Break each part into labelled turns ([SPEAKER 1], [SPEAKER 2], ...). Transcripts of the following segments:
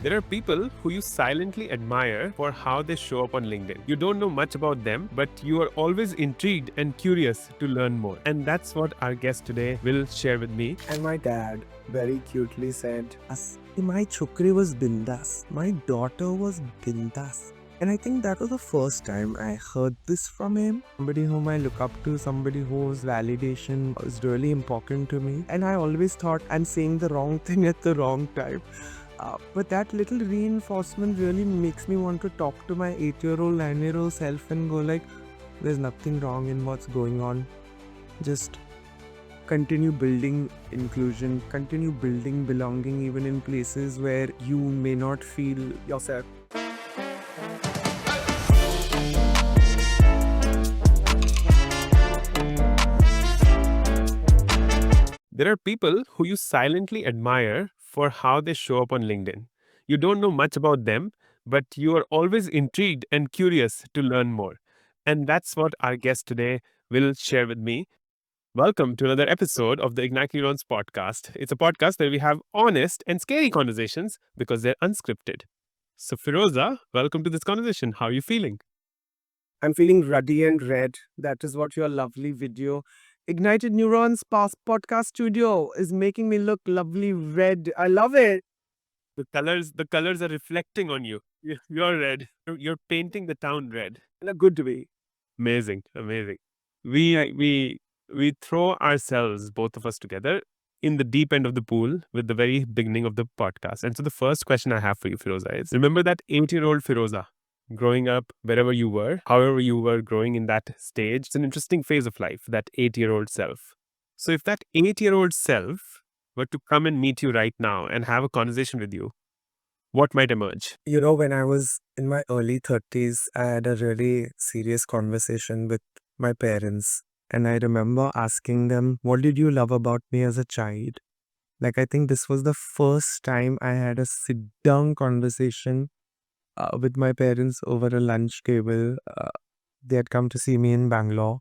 [SPEAKER 1] There are people who you silently admire for how they show up on LinkedIn. You don't know much about them, but you are always intrigued and curious to learn more. And that's what our guest today will share with me.
[SPEAKER 2] And my dad very cutely said, My chukri was bindas. My daughter was bindas. And I think that was the first time I heard this from him. Somebody whom I look up to, somebody whose validation is really important to me. And I always thought I'm saying the wrong thing at the wrong time. But that little reinforcement really makes me want to talk to my 8-year-old, 9-year-old self and go like, there's nothing wrong in what's going on. Just continue building inclusion, continue building belonging even in places where you may not feel yourself.
[SPEAKER 1] There are people who you silently admire for how they show up on LinkedIn. You don't know much about them, but you are always intrigued and curious to learn more. And that's what our guest today will share with me. Welcome to another episode of the IgnitedNeurons Podcast. It's a podcast where we have honest and scary conversations because they're unscripted. So, Feroza, welcome to this conversation. How are you feeling?
[SPEAKER 2] I'm feeling ruddy and red. That is what your lovely video IgnitedNeurons Podcast studio is making me look lovely red. I love it.
[SPEAKER 1] The colors are reflecting on you. You're red. You're painting the town red.
[SPEAKER 2] In a good way.
[SPEAKER 1] Amazing. We throw ourselves, both of us together, in the deep end of the pool with the very beginning of the podcast. And so the first question I have for you, Feroza, is remember that 8-year-old Feroza growing up wherever you were, however you were growing in that stage. It's an interesting phase of life, that 8-year-old self. So if that 8-year-old self were to come and meet you right now and have a conversation with you, what might emerge?
[SPEAKER 2] You know, when I was in my early 30s, I had a really serious conversation with my parents. And I remember asking them, what did you love about me as a child? Like, I think this was the first time I had a sit-down conversation with my parents over a lunch table. They had come to see me in Bangalore.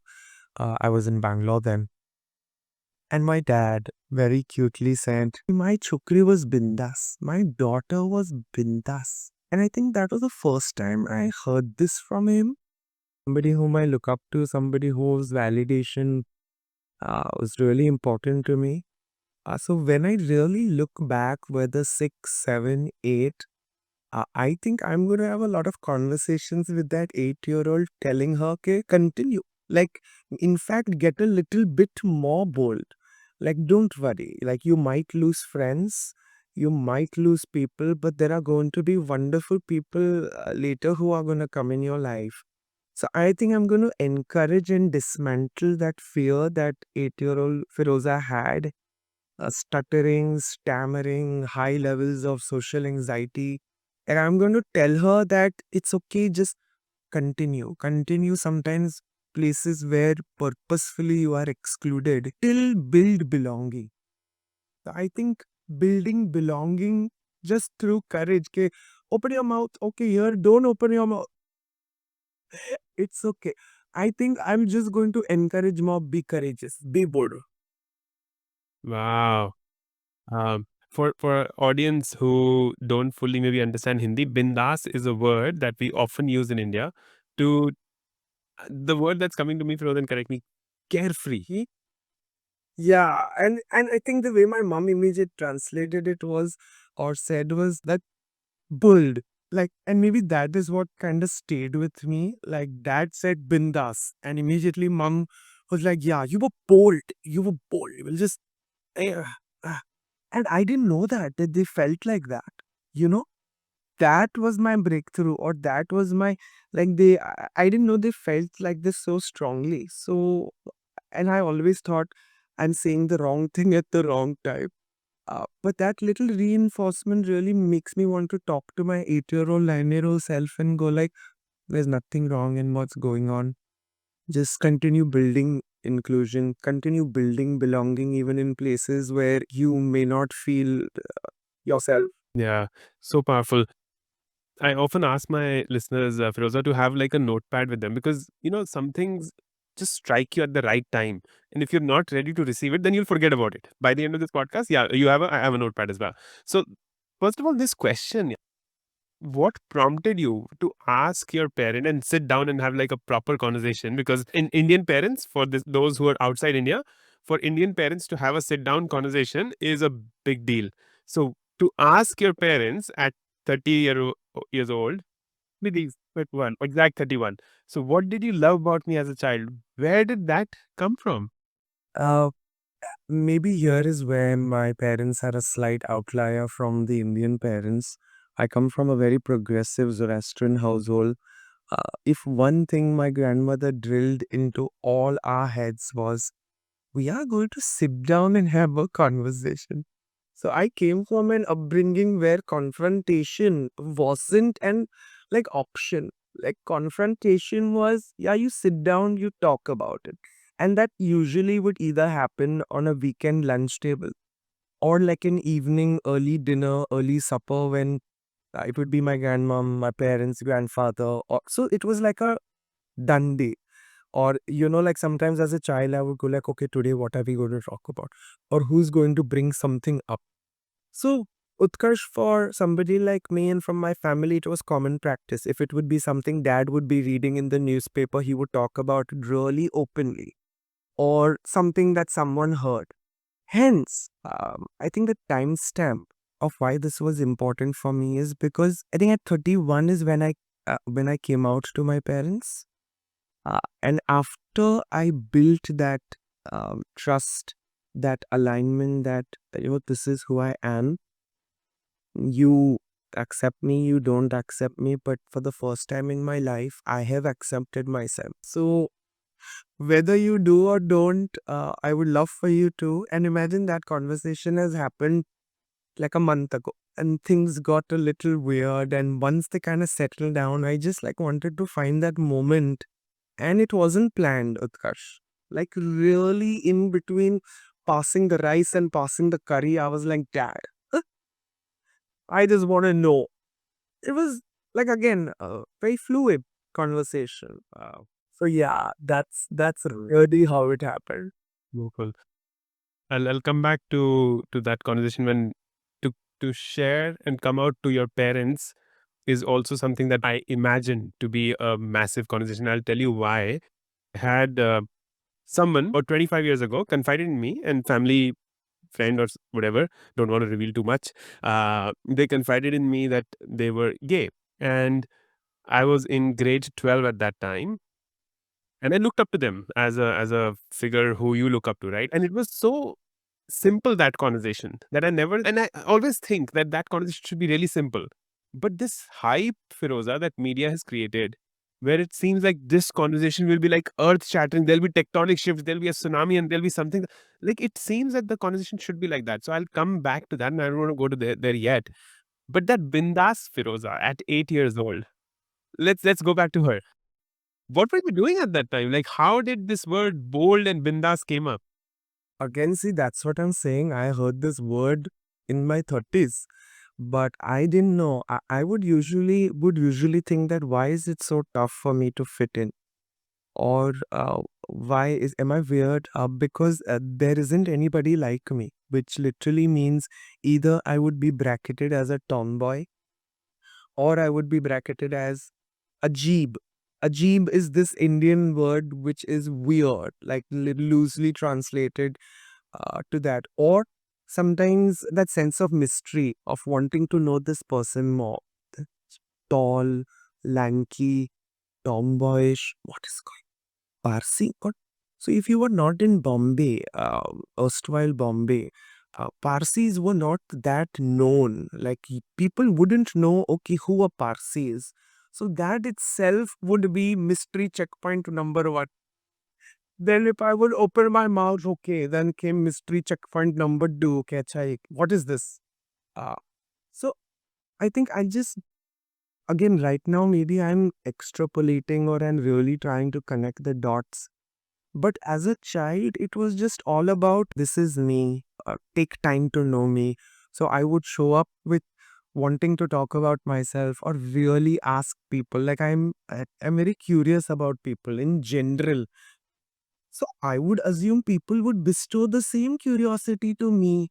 [SPEAKER 2] I was in Bangalore then. And my dad very cutely said, my chukri was bindas. My daughter was bindas. And I think that was the first time I heard this from him. Somebody whom I look up to, somebody whose validation was really important to me. So when I really look back, whether 6, 7, 8, I think I'm going to have a lot of conversations with that 8-year-old telling her, okay, continue. Like, in fact, get a little bit more bold. Like, don't worry. Like, you might lose friends, you might lose people, but there are going to be wonderful people later who are going to come in your life. So I think I'm going to encourage and dismantle that fear that 8-year-old Feroza had, stuttering, stammering, high levels of social anxiety. And I'm going to tell her that it's okay, just continue. Continue sometimes places where purposefully you are excluded. Till build belonging. So I think building belonging just through courage. Okay, open your mouth. Okay, here, don't open your mouth. It's okay. I think I'm just going to encourage more, be courageous, be bold.
[SPEAKER 1] Wow. For audience who don't fully maybe understand Hindi, bindas is a word that we often use in India to the word that's coming to me, Feroza, and correct me, carefree.
[SPEAKER 2] Yeah, and I think the way my mom immediately translated it was or said was that bold. Like, and maybe that is what kind of stayed with me. Like, dad said bindas, and immediately mom was like, yeah, you were bold. You were bold. You will just eh, ah. And I didn't know that they felt like that. You know, that was my breakthrough, or that was my like I didn't know they felt like this so strongly. So, and I always thought I'm saying the wrong thing at the wrong time. But that little reinforcement really makes me want to talk to my 8-year-old, 9-year-old self and go like, there's nothing wrong in what's going on. Just continue building inclusion, continue building belonging even in places where you may not feel yourself.
[SPEAKER 1] Yeah, so powerful. I often ask my listeners, Feroza, to have like a notepad with them because, some things just strike you at the right time. And if you're not ready to receive it, then you'll forget about it. By the end of this podcast, I have a notepad as well. So, first of all, this question, what prompted you to ask your parent and sit down and have like a proper conversation? Because in Indian parents, for those who are outside India, for Indian parents to have a sit down conversation is a big deal. So to ask your parents at 30 years old, maybe 31, exact 31. So what did you love about me as a child? Where did that come from?
[SPEAKER 2] Uh, Maybe here is where my parents had a slight outlier from the Indian parents. I come from a very progressive Zoroastrian household. If one thing my grandmother drilled into all our heads was, we are going to sit down and have a conversation. So I came from an upbringing where confrontation wasn't an option. Like confrontation was, yeah, you sit down, you talk about it. And that usually would either happen on a weekend lunch table or like an evening early dinner, early supper when it would be my grandmom, my parents, grandfather. So it was like a done day. Or, like sometimes as a child, I would go like, okay, today what are we going to talk about? Or who's going to bring something up? So, Utkarsh, for somebody like me and from my family, it was common practice. If it would be something dad would be reading in the newspaper, he would talk about it really openly, or something that someone heard. Hence, I think the timestamp of why this was important for me is because I think at 31 is when I came out to my parents, and after I built that trust, that alignment, that this is who I am. You accept me, you don't accept me, but for the first time in my life, I have accepted myself. So whether you do or don't, I would love for you to. And imagine that conversation has happened like a month ago. And things got a little weird. And once they kind of settled down, I just wanted to find that moment. And it wasn't planned, Utkarsh. Like really in between passing the rice and passing the curry, I was like, Dad, I just want to know. It was like again a very fluid conversation. So yeah, that's really how it happened.
[SPEAKER 1] Wonderful. I'll come back to that conversation when to to share and come out to your parents is also something that I imagine to be a massive conversation. I'll tell you why. I had someone about 25 years ago confided in me, and family friend or whatever, don't want to reveal too much. They confided in me that they were gay, and I was in grade 12 at that time, and I looked up to them as a figure who you look up to, right? And it was so simple, that conversation, that I never, and I always think that that conversation should be really simple. But this hype, Firoza, that media has created, where it seems like this conversation will be like earth shattering, there'll be tectonic shifts, there'll be a tsunami, and there'll be something like it seems that the conversation should be like that. So I'll come back to that, and I don't want to go to there yet. But that bindas Firoza at 8 years old, let's go back to her. What were you doing at that time? Like, how did this word bold and bindas came up?
[SPEAKER 2] Again, see, that's what I'm saying. I heard this word in my 30s, but I didn't know. I would usually think that why is it so tough for me to fit in? Or why is am I weird? Because there isn't anybody like me, which literally means either I would be bracketed as a tomboy or I would be bracketed as Ajeeb. Ajeeb is this Indian word which is weird, like loosely translated to that. Or sometimes that sense of mystery of wanting to know this person more. Tall, lanky, tomboyish. What is Parsi? What? So if you were not in Bombay, erstwhile Bombay, Parsis were not that known. Like people wouldn't know, okay, who a Parsi is. So that itself would be mystery checkpoint number one. Then if I would open my mouth, okay, then came mystery checkpoint number two. Okay, acha, what is this? Uh, so I think I just, again, right now, maybe I'm extrapolating or I'm really trying to connect the dots. But as a child, it was just all about this is me, take time to know me. So I would show up with wanting to talk about myself or really ask people. Like I'm very curious about people in general. So I would assume people would bestow the same curiosity to me.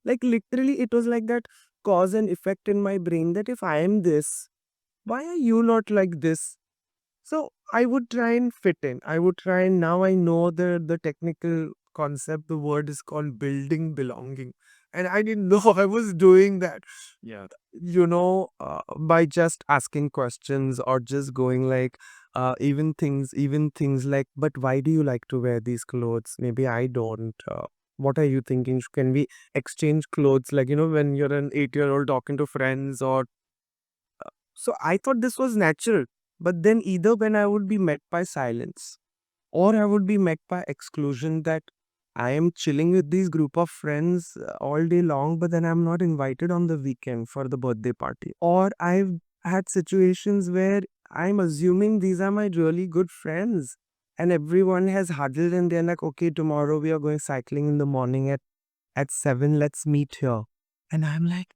[SPEAKER 2] Like literally, it was like that. cause and effect in my brain that if I am this, why are you not like this? So I would try and fit in. I would try, and now I know the technical concept. The word is called building belonging, and I didn't know I was doing that.
[SPEAKER 1] Yeah.
[SPEAKER 2] By just asking questions or just going like, even things like, but why do you like to wear these clothes? Maybe I don't. What are you thinking? Can we exchange clothes? Like, when you're an 8-year-old talking to friends or so I thought this was natural. But then either when I would be met by silence or I would be met by exclusion that I am chilling with these group of friends all day long, but then I'm not invited on the weekend for the birthday party. Or I've had situations where I'm assuming these are my really good friends and everyone has huddled and they're like, okay, tomorrow we are going cycling in the morning at 7, let's meet here. And I'm like,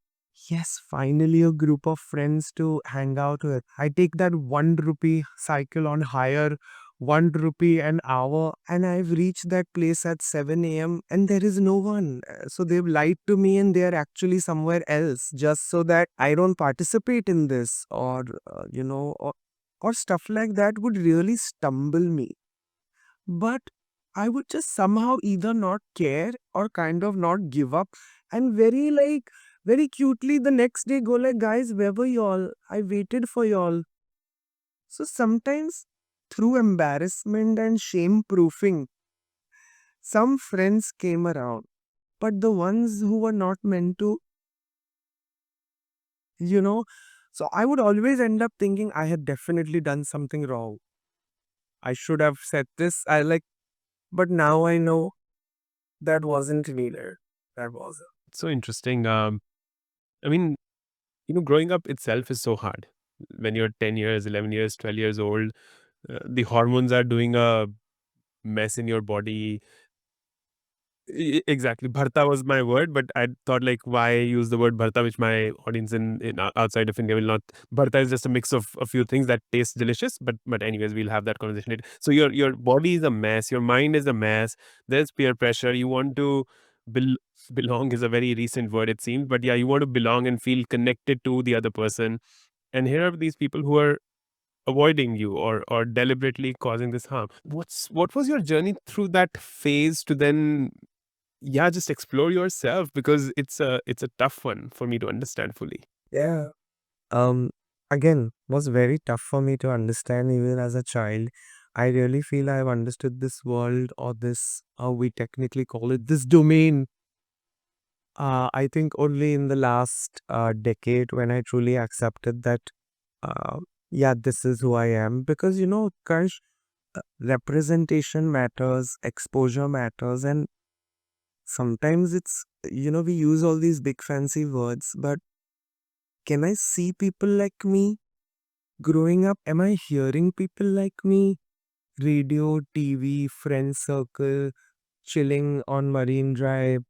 [SPEAKER 2] yes, finally a group of friends to hang out with. I take that 1 rupee cycle on hire, 1 rupee an hour, and I've reached that place at 7 a.m. and there is no one. So they've lied to me and they're actually somewhere else just so that I don't participate in this or stuff like that would really stumble me. But I would just somehow either not care or kind of not give up and very cutely the next day go like, guys, where were y'all? I waited for y'all. So sometimes through embarrassment and shame proofing, some friends came around. But the ones who were not meant to, you know, so I would always end up thinking I had definitely done something wrong. I should have said this. But now I know that wasn't needed. That wasn't.
[SPEAKER 1] It's so interesting. I mean, growing up itself is so hard. When you're 10 years, 11 years, 12 years old, the hormones are doing a mess in your body. Exactly. Bharta was my word, but I thought like why use the word bharta, which my audience outside of India will not. Bharta is just a mix of a few things that taste delicious, but anyways, we'll have that conversation later. So your body is a mess, your mind is a mess. There's peer pressure. You want to bel- belong is a very recent word it seems, but yeah, you want to belong and feel connected to the other person. And here are these people who are avoiding you or deliberately causing this harm. What was your journey through that phase to then yeah, just explore yourself because it's a tough one for me to understand fully.
[SPEAKER 2] Yeah. Um, Again, was very tough for me to understand even as a child. I really feel I've understood this world or this, how we technically call it, this domain. I think only in the last decade when I truly accepted that, uh, yeah, this is who I am. Because, Karsh, representation matters, exposure matters, and sometimes we use all these big fancy words, but can I see people like me? Growing up, am I hearing people like me? Radio, TV, friend circle, chilling on Marine Drive.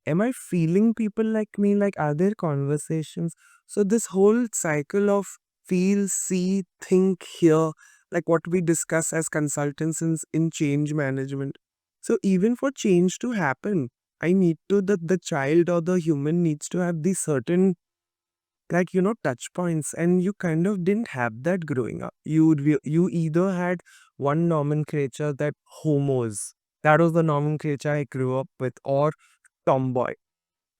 [SPEAKER 2] Am I feeling people like me? Like, are there conversations? So, this whole cycle of feel, see, think, hear, like what we discuss as consultants in change management. So, even for change to happen, I need to, the child or the human needs to have these certain touch points, and you kind of didn't have that growing up. You either had one nomenclature, that homos, that was the nomenclature I grew up with, or tomboy.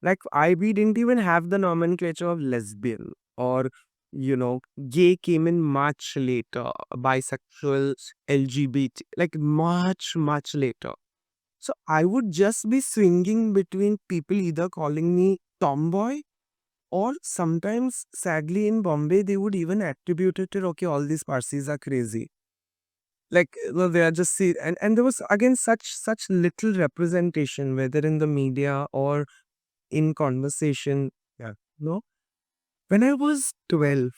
[SPEAKER 2] Like, we didn't even have the nomenclature of lesbian, or gay came in much later, bisexual, LGBT, like much later. So I would just be swinging between people either calling me tomboy, or sometimes, sadly, in Bombay, they would even attribute it to, okay, all these Parsis are crazy. Like, they are just see, and there was again such little representation, whether in the media or in conversation. Yeah. No. When I was 12,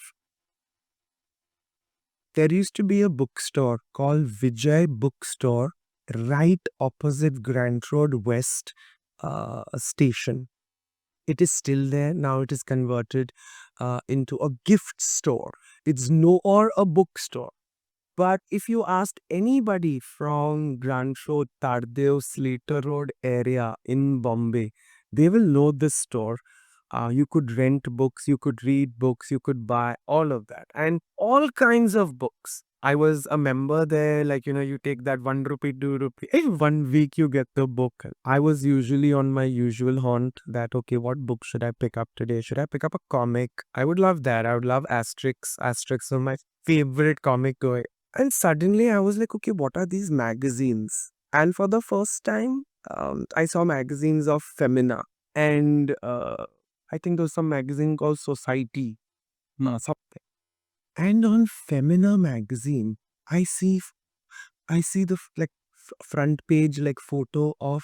[SPEAKER 2] there used to be a bookstore called Vijay Bookstore right opposite Grand Road West station. It is still there. Now it is converted into a gift store. It's no or a bookstore. But if you asked anybody from Grand Road, Tardeo, Slater Road area in Bombay, they will know this store. You could rent books, you could read books, you could buy all of that, and all kinds of books. I was a member there, like, you take that 1 rupee, 2 rupee. In 1 week, you get the book. I was usually on my usual haunt that, okay, what book should I pick up today? Should I pick up a comic? I would love that. I would love Asterix. Asterix was my favorite comic going. And suddenly I was like, okay, what are these magazines? And for the first time, I saw magazines of Femina. And I think there was some magazine called Society, something. And on Femina magazine, I see I see the front page like photo of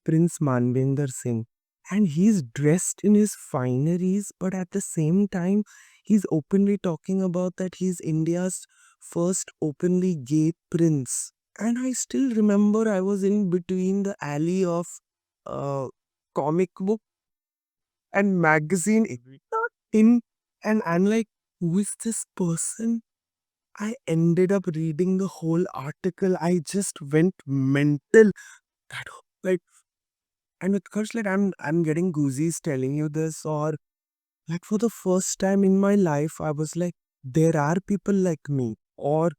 [SPEAKER 2] Prince Manvinder Singh, and he's dressed in his fineries, but at the same time, he's openly talking about that he's India's first openly gay prince. And I still remember I was in between the alley of uh, comic book and magazine, not in, and I'm like, who is this person? I ended up reading the whole article. I just went mental. That like, and with course, like I'm getting goosies telling you this, or like for the first time in my life, I was like, there are people like me, or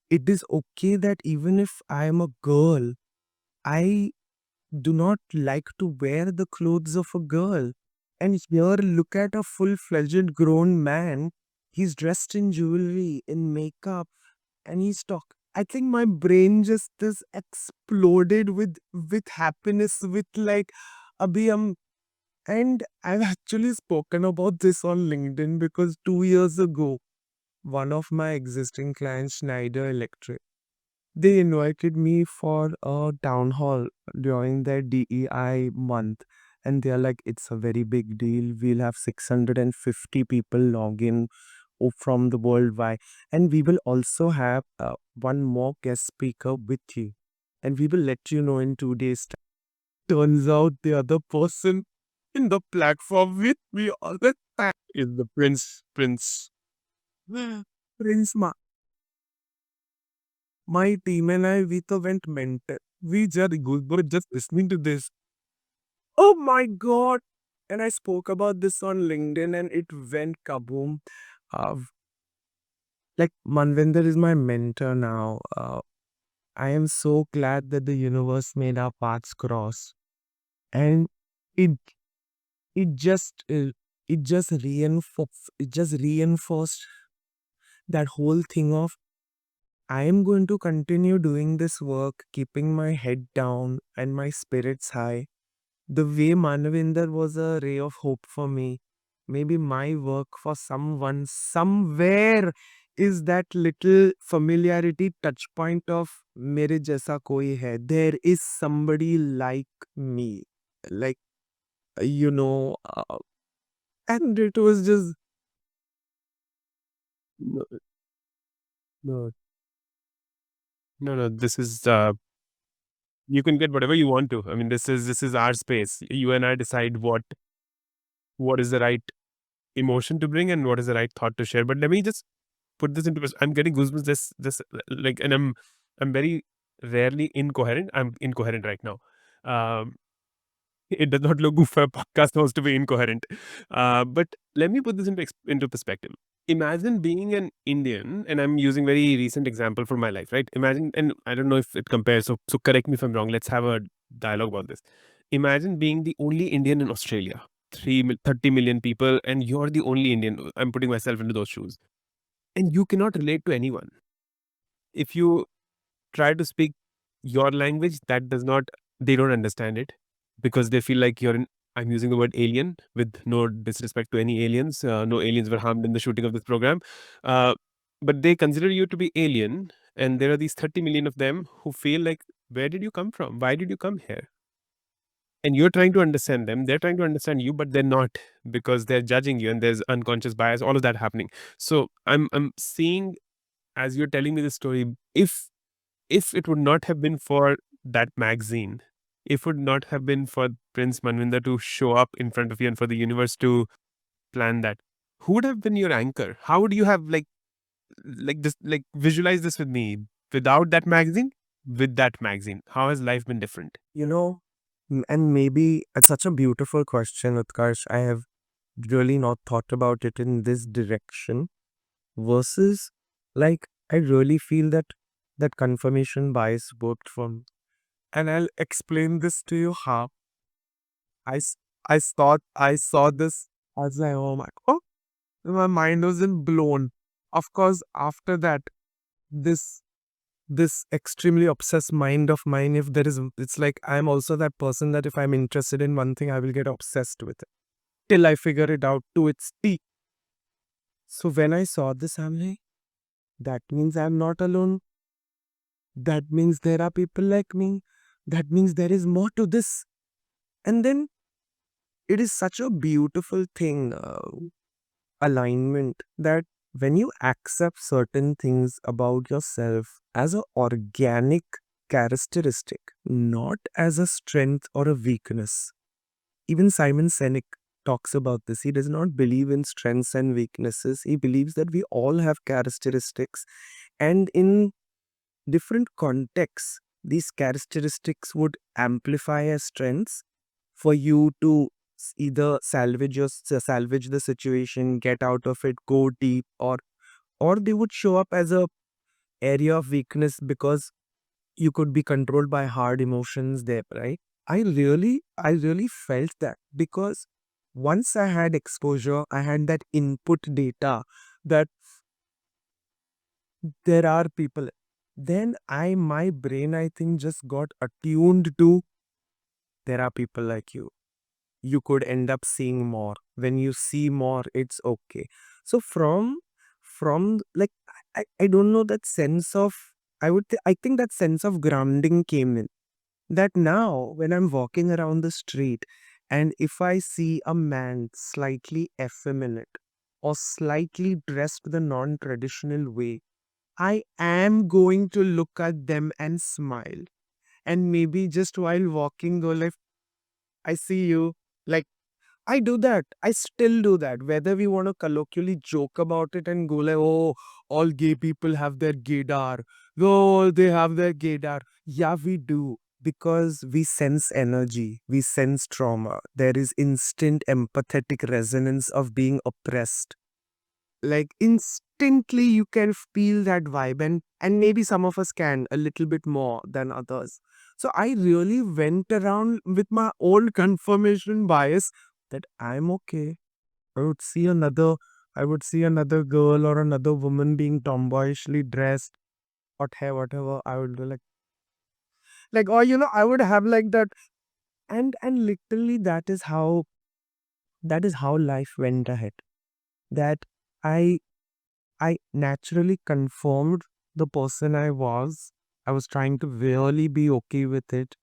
[SPEAKER 2] it is okay that even if I am a girl, I do not like to wear the clothes of a girl. And here, look at a full-fledged grown man. He's dressed in jewelry, in makeup, and he's talk. I think my brain just this exploded with happiness, with like, abhi and I've actually spoken about this on LinkedIn because 2 years ago, one of my existing clients, Schneider Electric, they invited me for a town hall during their DEI month. And they're like, it's a very big deal. We'll have 650 people log in from the worldwide. And we will also have one more guest speaker with you. And we will let you know in 2 days' time. Turns out the other person in the platform with me all the time is the Prince Ma. My team and I, we to went mental. We just goosebumps just listening to this. Oh my god! And I spoke about this on LinkedIn and it went kaboom. Uh, like Manvinder is my mentor now. I am so glad that the universe made our paths cross. And it it just uh, it just reinforced that whole thing of I am going to continue doing this work, keeping my head down and my spirits high. The way Manavinder was a ray of hope for me. Maybe my work for someone somewhere is that little familiarity touch point of mere jaisa koi hai. There is somebody like me. Like, you know, and it was just, no, no,
[SPEAKER 1] No, this is you can get whatever you want to. I mean, this is our space. You and I decide what is the right emotion to bring and what is the right thought to share. But let me just put this into I'm getting goosebumps. This like, and I'm very rarely incoherent. I'm incoherent right now. Um, it does not look good for a podcast host to be incoherent. But let me put this into perspective. Imagine being an Indian, and I'm using very recent example from my life, right? Imagine, and I don't know if it compares. So correct me if I'm wrong. Let's have a dialogue about this. Imagine being the only Indian in Australia, 30 million people, and you're the only Indian. I'm putting myself into those shoes, and you cannot relate to anyone. If you try to speak your language, that does not, they don't understand it because they feel like you're in, I'm using the word alien with no disrespect to any aliens. No aliens were harmed in the shooting of this program. Uh, but they consider you to be alien. And there are these 30 million of them who feel like, where did you come from? Why did you come here? And you're trying to understand them. They're trying to understand you, but they're not because they're judging you and there's unconscious bias, all of that happening. So I'm seeing as you're telling me this story, if it would not have been for that magazine, if it would not have been for Prince Manvinder to show up in front of you and for the universe to plan that, who would have been your anchor? How would you have like this, like visualize this with me? Without that magazine, with that magazine, how has life been different?
[SPEAKER 2] you know, and maybe it's such a beautiful question, Utkarsh. I have really not thought about it in this direction. Versus, like, I really feel that that confirmation bias worked for me. And I'll explain this to you how. I, s- I saw this. I was like, oh my mind wasn't blown. Of course, after that, this this extremely obsessed mind of mine, if there is, it's like I'm also that person that if I'm interested in one thing, I will get obsessed with it till I figure it out to its peak. So when I saw this, I'm like, that means I'm not alone. That means there are people like me. That means there is more to this. And then it is such a beautiful thing, alignment, that when you accept certain things about yourself as a organic characteristic, not as a strength or a weakness. Even Simon Sinek talks about this. He does not believe in strengths and weaknesses. He believes that we all have characteristics, and in different contexts, these characteristics would amplify as strengths for you to either salvage the situation, get out of it, go deep, or they would show up as a area of weakness because you could be controlled by hard emotions there, right? I really felt that because once I had exposure, I had that input data that there are people. Then my brain, I think, just got attuned to there are people like you. You could end up seeing more. When you see more, it's okay. So from like I don't know that sense of I think that sense of grounding came in. That now when I'm walking around the street and if I see a man slightly effeminate or slightly dressed the non-traditional way, I am going to look at them and smile. And maybe just while walking, go like, I see you. Like, I do that. I still do that. Whether we want to colloquially joke about it and go like, oh, all gay people have their gaydar. Oh, they have their gaydar. Yeah, we do. Because we sense energy, we sense trauma. There is instant empathetic resonance of being oppressed. Like instantly you can feel that vibe, and maybe some of us can a little bit more than others. So I really went around with my own confirmation bias that I'm okay. i would see another I would see another girl or another woman being tomboyishly dressed, whatever, I would do like, or I would have like that. And literally that is how life went ahead. That I I naturally conformed the person I was. I was trying to really be okay with it.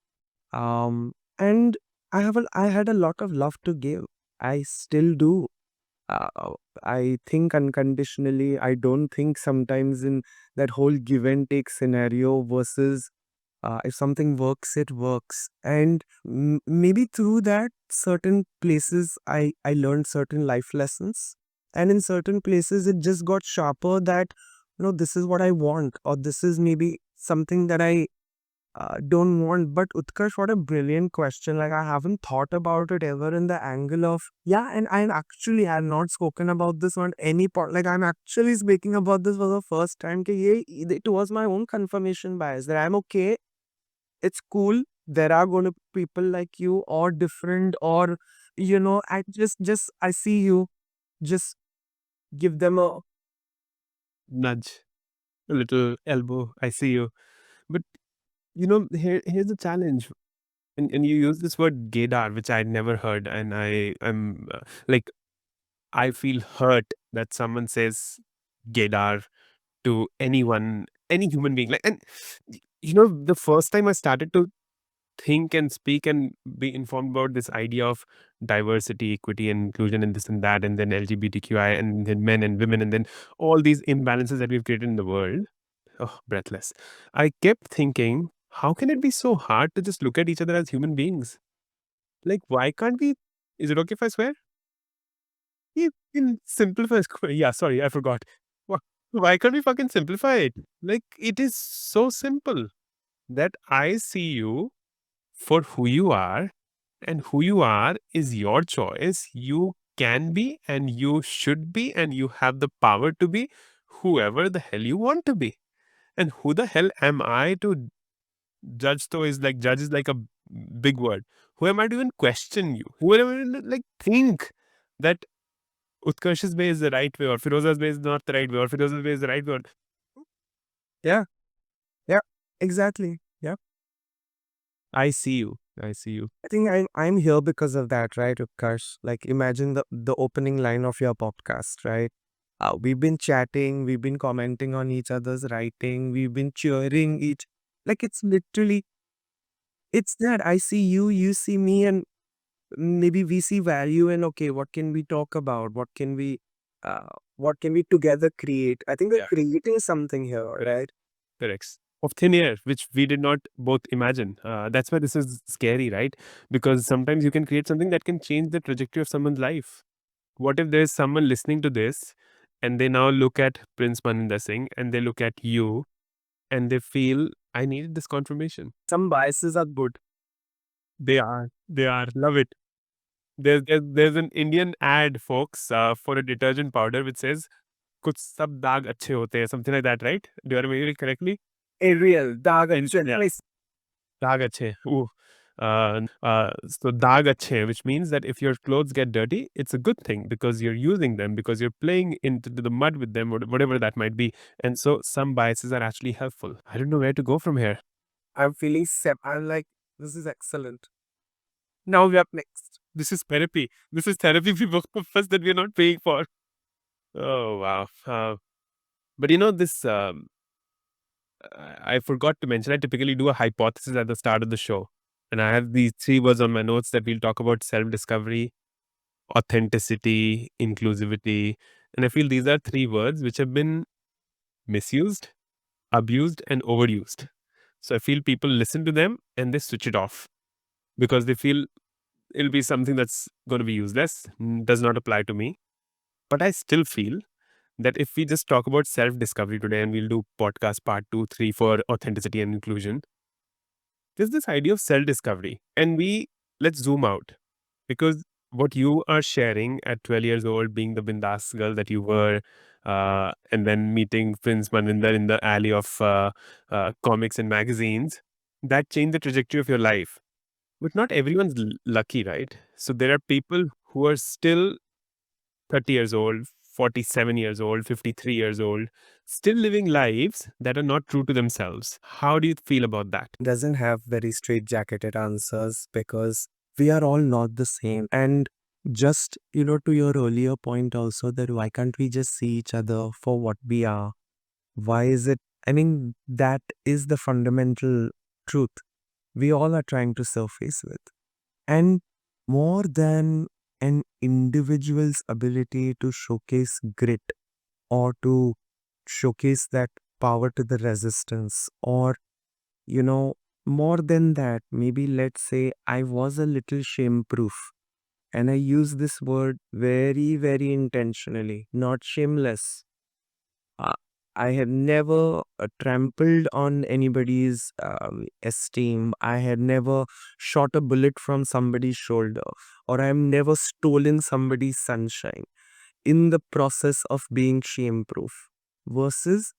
[SPEAKER 2] And I had a lot of love to give. I still do. I think unconditionally. I don't think sometimes in that whole give and take scenario versus if something works, it works. And maybe through that, certain places I learned certain life lessons. And in certain places, it just got sharper that, this is what I want, or this is maybe something that I don't want. But Utkarsh, what a brilliant question. Like, I haven't thought about it ever in the angle of, yeah, and I actually have not spoken about this on any part. Like, I'm actually speaking about this for the first time. It was my own confirmation bias that I'm okay, it's cool. There are going to be people like you or different, or I just I see you, just give them a
[SPEAKER 1] Nudge, a little elbow. I see you. But here's the challenge. And you use this word gaydar, which I'd never heard, and I'm like I feel hurt that someone says gaydar to anyone, any human being. Like, and the first time I started to think and speak and be informed about this idea of diversity, equity, and inclusion, and this and that, and then LGBTQI, and then men and women, and then all these imbalances that we've created in the world. Oh, breathless. I kept thinking, how can it be so hard to just look at each other as human beings? Like, why can't we? Is it okay if I swear? You can simplify. Yeah, sorry, I forgot. Why can't we fucking simplify it? Like, it is so simple that I see you for who you are, and who you are is your choice. You can be, and you should be, and you have the power to be whoever the hell you want to be. And who the hell am I to judge? Though is like judge is like a big word. Who am I to even question you? Who am I to like think that Utkarsh's way is the right way, or Feroza's way is not the right way, or Feroza's way is the right way?
[SPEAKER 2] Yeah. Yeah. Exactly. Yeah.
[SPEAKER 1] I see you. I see you.
[SPEAKER 2] I think I'm here because of that, right, Utkarsh? Like imagine the opening line of your podcast, right? We've been chatting, we've been commenting on each other's writing, we've been cheering each, like it's literally, it's that I see you, you see me, and maybe we see value in, okay, what can we talk about? Uh, what can we together create? I think we're
[SPEAKER 1] Yeah.
[SPEAKER 2] creating something here, right?
[SPEAKER 1] Correct. Of thin air, which we did not both imagine. That's why this is scary, right? Because sometimes you can create something that can change the trajectory of someone's life. What if there's someone listening to this and they now look at Prince Maninder Singh and they look at you and they feel, I needed this confirmation.
[SPEAKER 2] Some biases are good.
[SPEAKER 1] They are. They are. Love it. There's an Indian ad, folks, for a detergent powder which says, कुछ सब दाग अच्छे होते हैं, something like that, right? Do I remember it correctly?
[SPEAKER 2] Ariel, Daga,
[SPEAKER 1] Yeah. Daag achhe. Ooh. So daag achhe, which means that if your clothes get dirty, it's a good thing because you're using them, because you're playing into the mud with them, or whatever that might be. And so some biases are actually helpful. I don't know where to go from here.
[SPEAKER 2] I'm feeling I'm like, this is excellent. Now we are next.
[SPEAKER 1] This is therapy. This is therapy for both of us that we're not paying for. Oh, wow. But this, I forgot to mention, I typically do a hypothesis at the start of the show. And I have these 3 words on my notes that we'll talk about: self-discovery, authenticity, inclusivity. And I feel these are 3 words which have been misused, abused, and overused. So I feel people listen to them and they switch it off because they feel it'll be something that's going to be useless, does not apply to me. But I still feel that if we just talk about self discovery today, and we'll do podcast part 2, 3 for authenticity and inclusion, there's this idea of self discovery. And let's zoom out, because what you are sharing at 12 years old, being the bindas girl that you were, and then meeting Prince Maninder in the alley of comics and magazines, that changed the trajectory of your life. But not everyone's lucky, right? So there are people who are still 30 years old, 47 years old, 53 years old, still living lives that are not true to themselves. How do you feel about that?
[SPEAKER 2] Doesn't have very straight jacketed answers because we are all not the same. And just, to your earlier point also, that why can't we just see each other for what we are? Why is it? I mean, that is the fundamental truth we all are trying to surface with. And more than an individual's ability to showcase grit or to showcase that power to the resistance, or more than that, maybe let's say I was a little shame proof, and I use this word very, very intentionally, not shameless. uh, I have never trampled on anybody's esteem. I had never shot a bullet from somebody's shoulder, or I have never stolen somebody's sunshine in the process of being shame proof, versus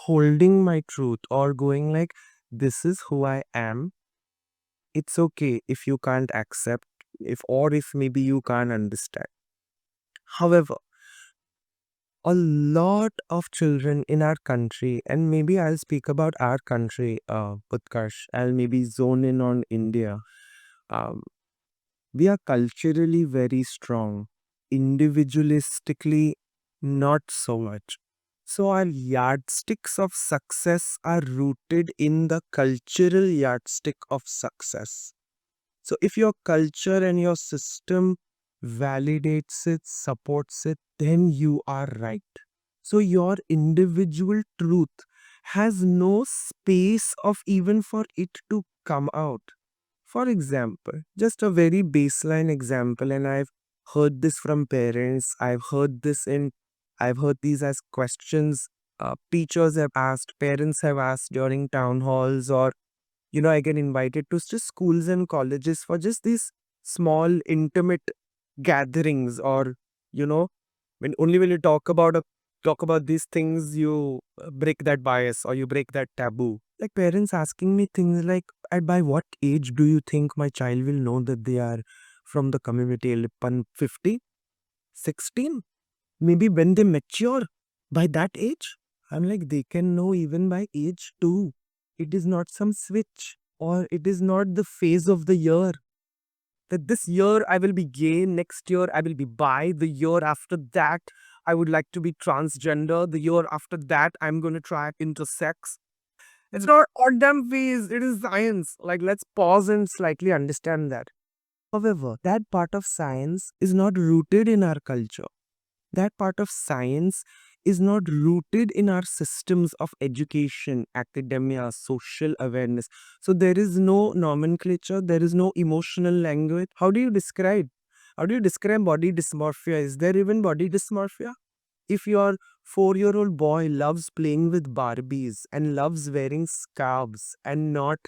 [SPEAKER 2] holding my truth or going like, this is who I am. It's okay if you can't accept, if maybe you can't understand. However, a lot of children in our country, and maybe I'll speak about our country, Utkarsh, I'll maybe zone in on India. Um, we are culturally very strong, individualistically, not so much. So, our yardsticks of success are rooted in the cultural yardstick of success. So, if your culture and your system validates it, supports it, then you are right. So, your individual truth has no space of even for it to come out. For example, just a very baseline example, and I've heard this from parents, I've heard these as questions teachers have asked, parents have asked during town halls, or I get invited to just schools and colleges for just these small, intimate gatherings or You know, when you talk about these things, you break that bias or you break that taboo. Like parents asking me things like, at by what age do you think my child will know that they are from the community? Lipan 50, 16? Maybe when they mature, by that age? I'm like, they can know even by age 2. It is not some switch, or it is not the phase of the year. That this year I will be gay, next year I will be bi, the year after that I would like to be transgender, the year after that I'm going to try intersex. It's not odd damn phase, it is science. Like, let's pause and slightly understand that. However, that part of science is not rooted in our culture. That part of science is not rooted in our systems of education, academia, social awareness. So there is no nomenclature, there is no emotional language. How do you describe? How do you describe body dysmorphia? Is there even body dysmorphia? If your 4-year-old boy loves playing with Barbies and loves wearing scarves and not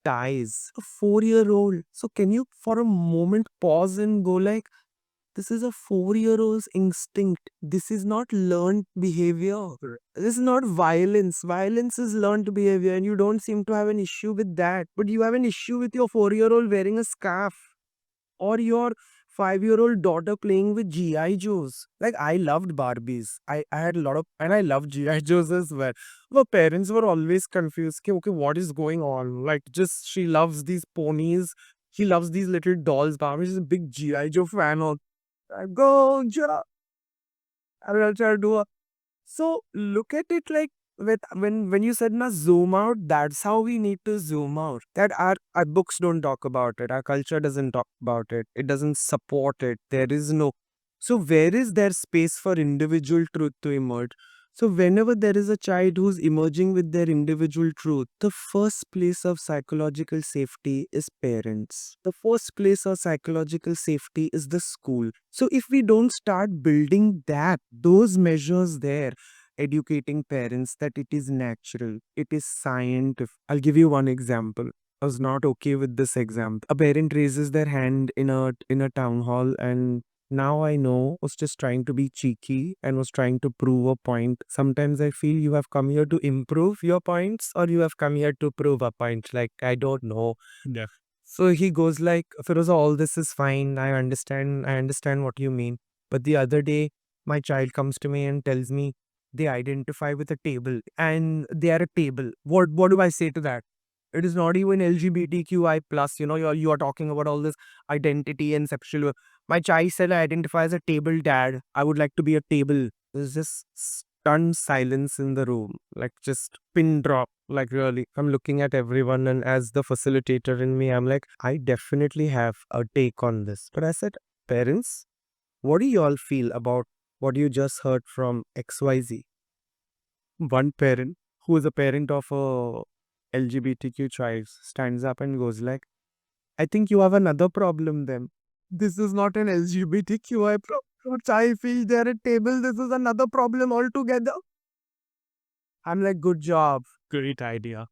[SPEAKER 2] ties, a 4-year-old. So can you for a moment pause and go like, this is a 4-year-old's instinct. This is not learned behavior. This is not violence. Violence is learned behavior, and you don't seem to have an issue with that. But you have an issue with your 4-year-old wearing a scarf, or your 5-year-old daughter playing with G.I. Joes. Like, I loved Barbies. I had a lot of, and I loved G.I. Joes as well. My parents were always confused. Okay, what is going on? Like, just she loves these ponies. He loves these little dolls. Barbie is a big G.I. Joe fan. I go, ja, I will try to do a. So look at it like, with when you said na zoom out, that's how we need to zoom out. That our books don't talk about it. Our culture doesn't talk about it. It doesn't support it. There is no. So where is there space for individual truth to emerge? So whenever there is a child who's emerging with their individual truth, the first place of psychological safety is parents. The first place of psychological safety is the school. So if we don't start building those measures there, educating parents that it is natural, it is scientific. I'll give you one example. I was not okay with this example. A parent raises their hand in a town hall, and now I know was just trying to be cheeky and was trying to prove a point. Sometimes I feel you have come here to improve your points, or you have come here to prove a point. Like, I don't know.
[SPEAKER 1] Yeah.
[SPEAKER 2] So he goes like, Firoza, all this is fine. I understand what you mean. But the other day, my child comes to me and tells me they identify with a table and they are a table. What do I say to that? It is not even LGBTQI plus, you are talking about all this identity and sexual. My child said I identify as a table dad. I would like to be a table. There's just stunned silence in the room. Like, just pin drop. Like, really. I'm looking at everyone, and as the facilitator in me, I'm like, I definitely have a take on this. But I said, parents, what do you all feel about what you just heard from XYZ? One parent who is a parent of a LGBTQ child stands up and goes like, I think you have another problem then. This is not an LGBTQI problem. Which I feel they're at table. This is another problem altogether. I'm like, good job.
[SPEAKER 1] Great idea.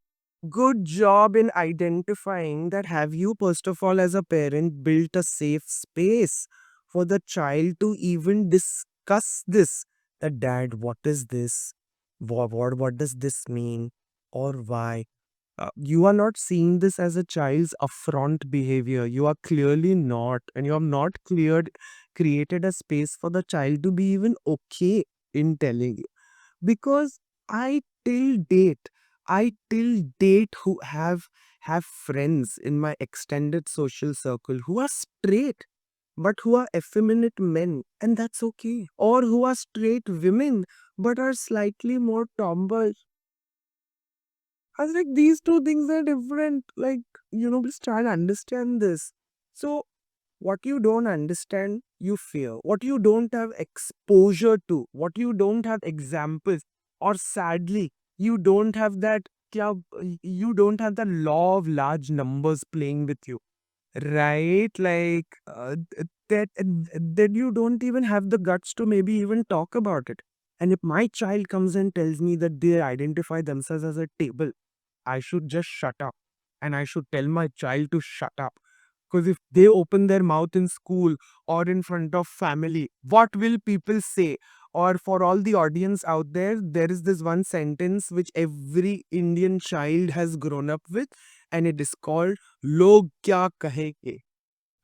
[SPEAKER 2] Good job in identifying that. Have you, first of all, as a parent, built a safe space for the child to even discuss this? That, dad, what is this? What does this mean? Or why? You are not seeing this as a child's affront behavior. You are clearly not. And you have not created a space for the child to be even okay in telling you. Because I till date, who have friends in my extended social circle who are straight but who are effeminate men, and that's okay. Or who are straight women but are slightly more tomboy. I was like, these two things are different. Like, please try and understand this. So, what you don't understand, you fear. What you don't have exposure to, what you don't have examples, or sadly, you don't have you don't have the law of large numbers playing with you. Right? Like, that you don't even have the guts to maybe even talk about it. And if my child comes and tells me that they identify themselves as a table, I should just shut up. And I should tell my child to shut up. Because if they open their mouth in school or in front of family, what will people say? Or for all the audience out there is this one sentence which every Indian child has grown up with, and it is called "Log kya kahenge."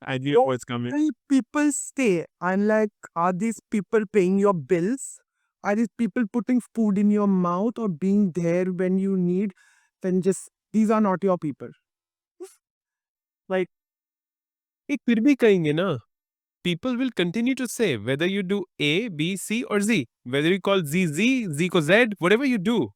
[SPEAKER 1] I knew it was coming.
[SPEAKER 2] Will people stay? I'm like, are these people paying your bills? Are these people putting food in your mouth or being there when you need? Then just, these are not your people. Like,
[SPEAKER 1] एक फिर भी कहेंगे ना. People will continue to say whether you do A, B, C, or Z. Whether you call Z Z, Z ko Z, whatever you do,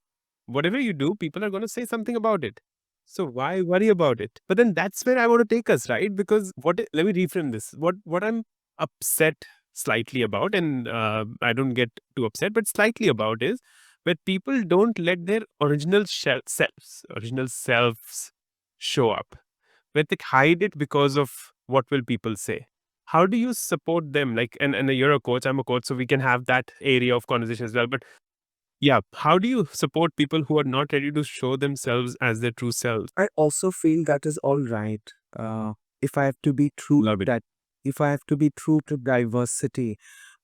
[SPEAKER 1] people are going to say something about it. So why worry about it? But then that's where I want to take us, right? Because let me reframe this. What I'm upset slightly about, and I don't get too upset, but slightly about is where people don't let their original selves show up. Where they hide it because of what will people say. How do you support them? Like, and you're a coach, I'm a coach, so we can have that area of conversation as well. But yeah, how do you support people who are not ready to show themselves as their true selves?
[SPEAKER 2] I also feel that is all right. If I have to be true,
[SPEAKER 1] Love it.
[SPEAKER 2] that if I have to be true to diversity,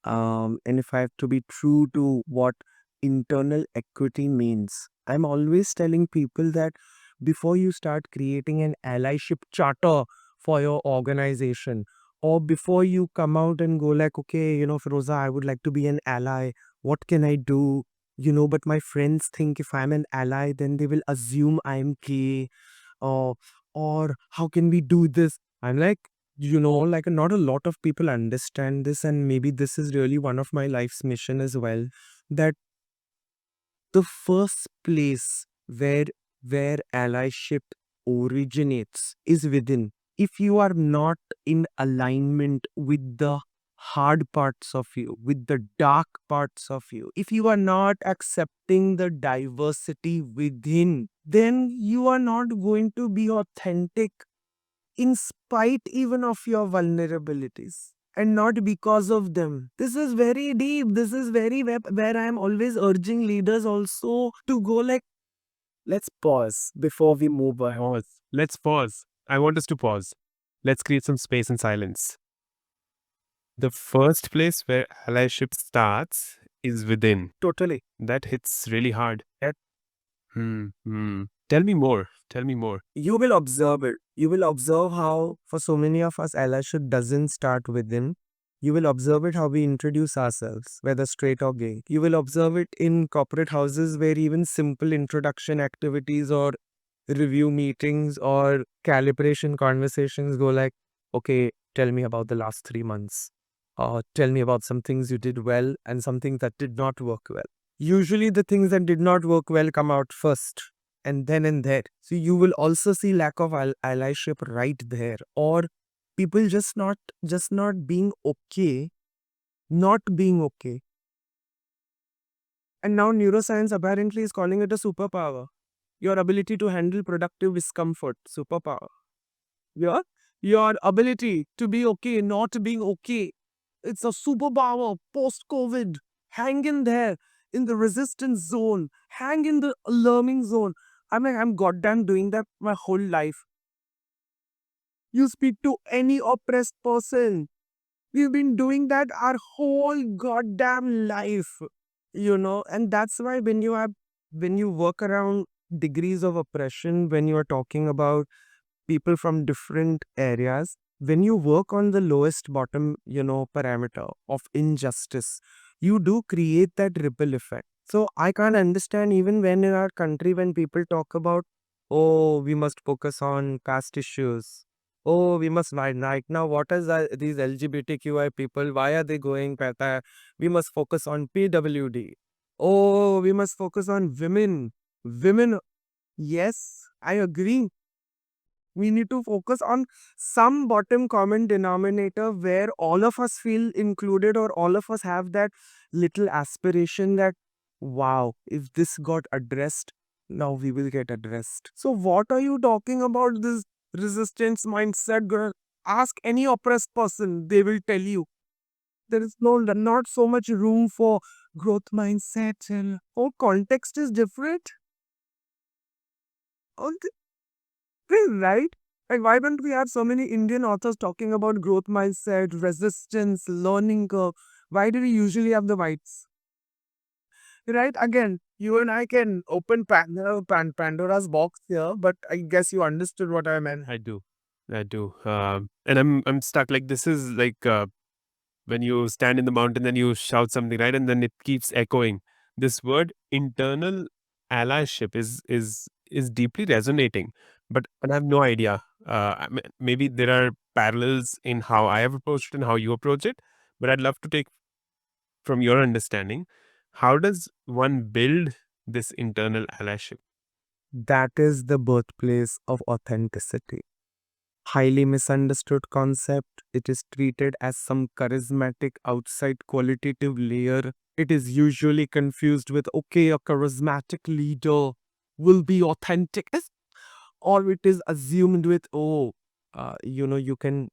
[SPEAKER 2] and if I have to be true to what internal equity means, I'm always telling people that before you start creating an allyship charter for your organization, or before you come out and go like, okay, Feroza, I would like to be an ally. What can I do? But my friends think if I'm an ally, then they will assume I'm gay, or how can we do this? I'm like, like not a lot of people understand this, and maybe this is really one of my life's mission as well. That the first place where allyship originates is within. If you are not in alignment with the hard parts of you, with the dark parts of you, if you are not accepting the diversity within, then you are not going to be authentic in spite even of your vulnerabilities, and not because of them. This is very deep. This is very where I am always urging leaders also to go like, let's pause before we move ahead.
[SPEAKER 1] Pause. Let's pause. I want us to pause. Let's create some space and silence. The first place where allyship starts is within.
[SPEAKER 2] Totally.
[SPEAKER 1] That hits really hard.
[SPEAKER 2] That
[SPEAKER 1] Tell me more. Tell me more.
[SPEAKER 2] you will observe it. You will observe how, for so many of us, allyship doesn't start within. You will observe it how we introduce ourselves, whether straight or gay. You will observe it in corporate houses where even simple introduction activities or review meetings or calibration conversations go like, okay, tell me about the last 3 months. Or tell me about some things you did well and some things that did not work well. Usually the things that did not work well come out first and then and there. So you will also see lack of allyship right there, or people just not being okay, not being okay. And now neuroscience apparently is calling it a superpower. Your ability to handle productive discomfort, superpower. Your ability to be okay, not being okay. It's a superpower post-COVID. Hang in there in the resistance zone. Hang in the learning zone. I'm goddamn doing that my whole life. You speak to any oppressed person. We've been doing that our whole goddamn life. And that's why when you work around degrees of oppression, when you are talking about people from different areas, when you work on the lowest bottom, parameter of injustice, you do create that ripple effect. So I can't understand, even when in our country, when people talk about, oh, we must focus on caste issues. Oh, we must right now. What is these LGBTQI people? Why are they going? Pata? We must focus on PWD. Oh, we must focus on women. Women. Yes, I agree. We need to focus on some bottom common denominator where all of us feel included, or all of us have that little aspiration that, wow, if this got addressed, now we will get addressed. So what are you talking about, this resistance mindset, girl? Ask any oppressed person, they will tell you there is not so much room for growth mindset, and whole context is different. Oh, right? Like, why don't we have so many Indian authors talking about growth mindset, resistance, learning curve? Why do we usually have the whites? Right? Again, you and I can open Pandora's box here, but I guess you understood what I meant.
[SPEAKER 1] I do. I do. And I'm stuck. Like this is like when you stand in the mountain and you shout something, right? And then it keeps echoing. This word internal allyship is deeply resonating, but and I have no idea. Maybe there are parallels in how I have approached it and how you approach it, but I'd love to take from your understanding, how does one build this internal allyship?
[SPEAKER 2] That is the birthplace of authenticity. Highly misunderstood concept. It is treated as some charismatic outside qualitative layer. It is usually confused with, okay, a charismatic leader will be authentic, or it is assumed with, oh, you can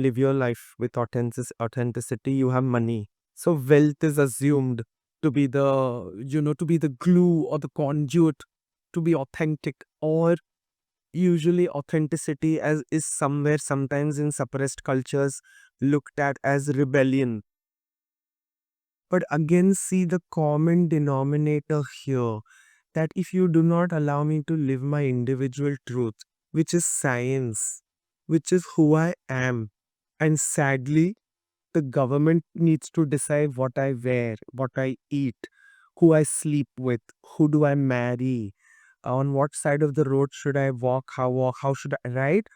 [SPEAKER 2] live your life with authenticity. You have money, so wealth is assumed to be the glue or the conduit to be authentic. Or usually authenticity as is somewhere sometimes in suppressed cultures looked at as rebellion. But again, see the common denominator here, that if you do not allow me to live my individual truth, which is science, which is who I am, and sadly the government needs to decide what I wear, what I eat, who I sleep with, who do I marry, on what side of the road should I walk, how should I ride.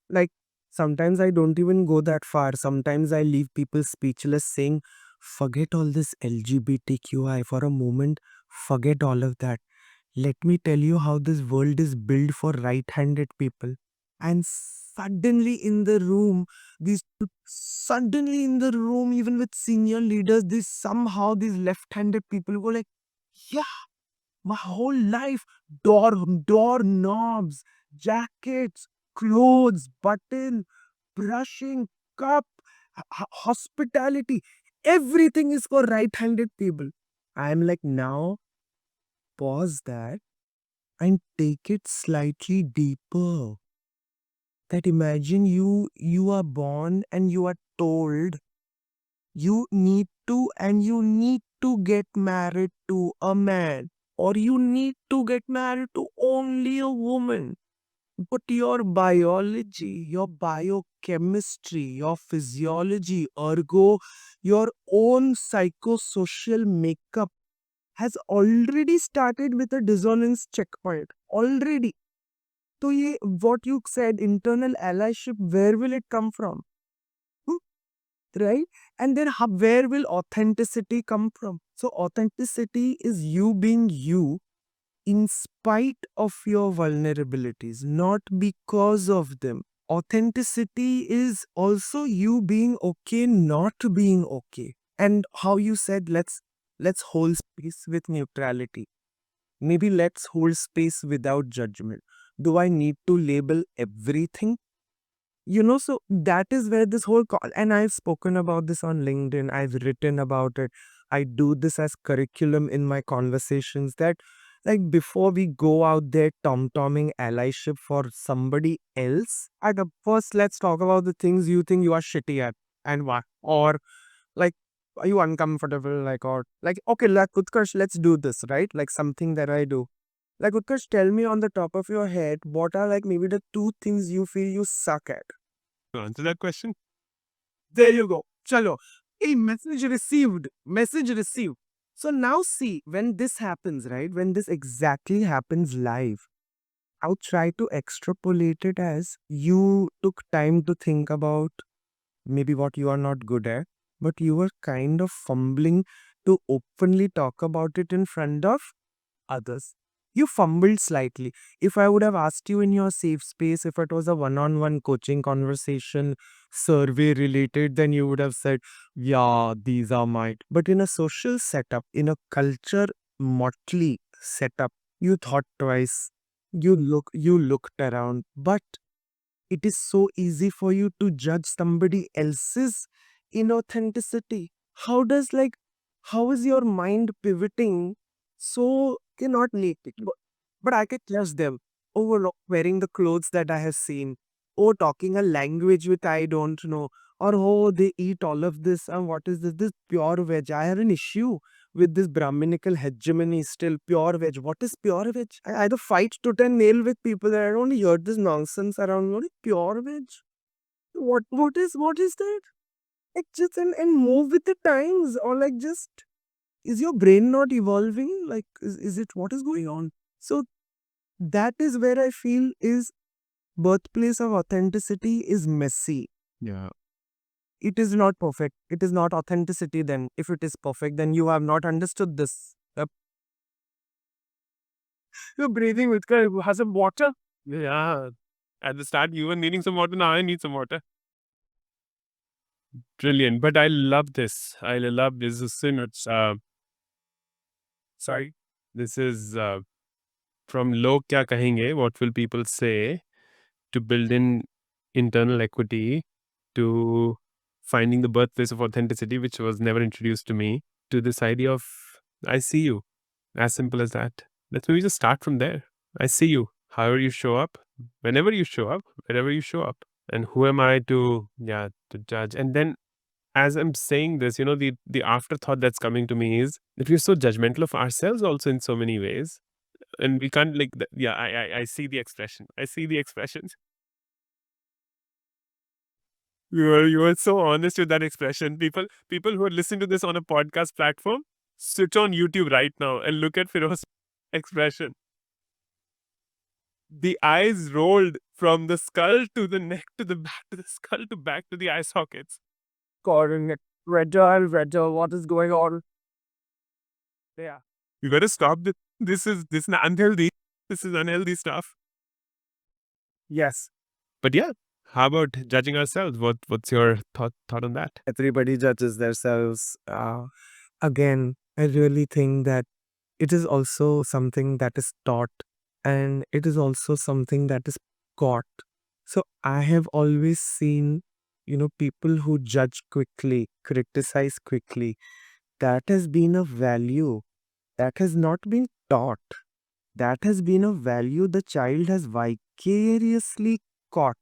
[SPEAKER 2] Like, sometimes I don't even go that far. Sometimes I leave people speechless saying, forget all this LGBTQI for a moment, forget all of that. Let me tell you how this world is built for right handed people. And suddenly in the room, suddenly in the room, even with senior leaders, these left handed people go like, yeah, my whole life, door knobs, jackets, clothes, button, brushing, cup, hospitality, everything is for right-handed people. I'm like, now pause that and take it slightly deeper. That imagine you are born and you are told you need to get married to a man, or you need to get married to only a woman. But your biology, your biochemistry, your physiology, ergo your own psychosocial makeup has already started with a dissonance checkpoint already. So what you said, internal allyship, where will it come from? Hmm, right? And then where will authenticity come from? So authenticity is you being you in spite of your vulnerabilities, not because of them. Authenticity is also you being okay, not being okay. And how you said, let's hold space with neutrality. Maybe let's hold space without judgment. Do I need to label everything? So that is where this whole and I've spoken about this on LinkedIn, I've written about it, I do this as curriculum in my conversations, that like before we go out there tom-tomming allyship for somebody else, at the first let's talk about the things you think you are shitty at, and why, or like, are you uncomfortable, like, or like, okay, like Utkarsh, let's do this, right? Like something that I do, like, Utkarsh, tell me on the top of your head, what are like maybe the two things you feel you suck at.
[SPEAKER 1] To answer that question,
[SPEAKER 2] There you go. Chalo. A message received. Message received. So now see, when this happens, right? When this exactly happens live, I'll try to extrapolate it as you took time to think about maybe what you are not good at, but you were kind of fumbling to openly talk about it in front of others. You fumbled slightly. If I would have asked you in your safe space, if it was a one on one coaching conversation, survey related, then you would have said, yeah, these are mine. But in a social setup, in a culture motley setup, you thought twice. You looked around. But it is so easy for you to judge somebody else's inauthenticity. How does like, how is your mind pivoting? So cannot need it, but I can trust them over wearing the clothes that I have seen, oh, talking a language which I don't know, or oh, they eat all of this, and what is this? This pure veg. I have an issue with this Brahminical hegemony still. Pure veg. What is pure veg? I either fight tooth and nail with people that I don't hear this nonsense around. What is pure veg? What is that? Like just and move with the times, or like just is your brain not evolving? Like is it what is going on? So that is where I feel is birthplace of authenticity is messy.
[SPEAKER 1] Yeah.
[SPEAKER 2] It is not perfect. It is not authenticity then. If it is perfect, then you have not understood this. You're breathing with has some water.
[SPEAKER 1] Yeah. At the start, you were needing some water. Now I need some water. Brilliant. But I love this. I love this. It's, sorry. This is from Log Kya Kahenge, What Will People Say, to build in internal equity, to finding the birthplace of authenticity, which was never introduced to me, to this idea of I see you. As simple as that. Let's maybe just start from there. I see you. However you show up, whenever you show up, wherever you show up. And who am I to judge? And then as I'm saying this, the afterthought that's coming to me is that we're so judgmental of ourselves also in so many ways. And we can't I see the expression. I see the expressions. You are so honest with that expression. People who are listening to this on a podcast platform, switch on YouTube right now and look at Firoz's expression. The eyes rolled from the skull to the neck to the back to the skull to back to the eye sockets.
[SPEAKER 2] Calling it redder, what is going on? Yeah.
[SPEAKER 1] You gotta stop this. This is unhealthy. This is unhealthy stuff.
[SPEAKER 2] Yes.
[SPEAKER 1] But yeah, how about judging ourselves? What's your thought on that?
[SPEAKER 2] Everybody judges themselves. Again, I really think that it is also something that is taught, and it is also something that is caught. So I have always seen, people who judge quickly, criticize quickly. That has been a value that has not been taught. That has been a value the child has vicariously caught